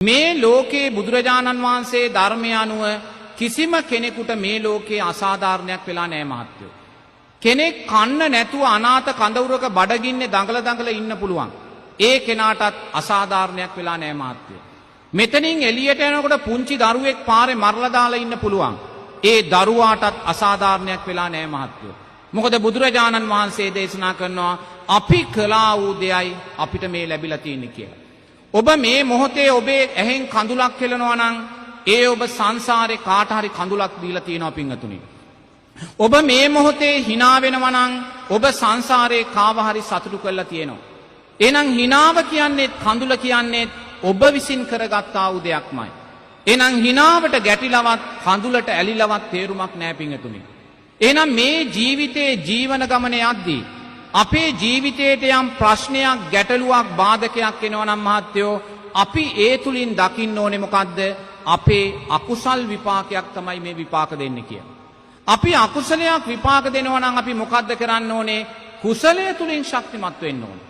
මේ ලෝකේ බුදුරජාණන් වහන්සේ ධර්මය අනුව කිසිම කෙනෙකුට මේ ලෝකේ අසාධාරණයක් වෙලා නැහැ මහත්තයෝ. කෙනෙක් කන්න නැතුව අනාථ කඳවුරක බඩගින්නේ දඟල ඉන්න පුළුවන්. ඒ කෙනාටත් අසාධාරණයක් වෙලා නැහැ මහත්තයෝ. මෙතනින් එළියට යනකොට පුංචි දරුවෙක් පාරේ මරලා දාලා ඉන්න පුළුවන්. ඒ දරුවාටත් අසාධාරණයක් වෙලා නැහැ මහත්තයෝ. මොකද බුදුරජාණන් වහන්සේ දේශනා කරනවා අපි කළා වූ දෙයයි අපිට මේ ලැබිලා තියෙන්නේ කියලා. ඔබ මේ මොහොතේ ඔබේ ඇහෙන් කඳුලක් කෙලනවා නම් ඒ ඔබ සංසාරේ කාට හරි කඳුලක් දීලා තියෙනවා පින්වතුනි. ඔබ මේ මොහොතේ hina වෙනවා නම් ඔබ සංසාරේ කාව හරි සතුටු කරලා තියෙනවා. එහෙනම් hinaව කියන්නේ කඳුල කියන්නේ ඔබ විසින් කරගත්තා වූ දෙයක්මයි. එහෙනම් hinaවට ගැටිලවත් කඳුලට ඇලිලවත් තේරුමක් නැහැ පින්වතුනි. එහෙනම් මේ ජීවිතේ ජීවන ගමනේ යද්දී අපේ ජීවිතයට යම් ප්‍රශ්නයක් ගැටලුවක් බාධකයක් එනවා නම් මහත්තයෝ අපි ඒ තුලින් දකින්න ඕනේ මොකද්ද? අපේ අකුසල් විපාකයක් තමයි මේ විපාක දෙන්නේ කියලා. අපි අකුසලයක් විපාක දෙනවා නම් අපි මොකද්ද කරන්න ඕනේ? කුසලයේ තුලින් ශක්තිමත් වෙන්න ඕනේ.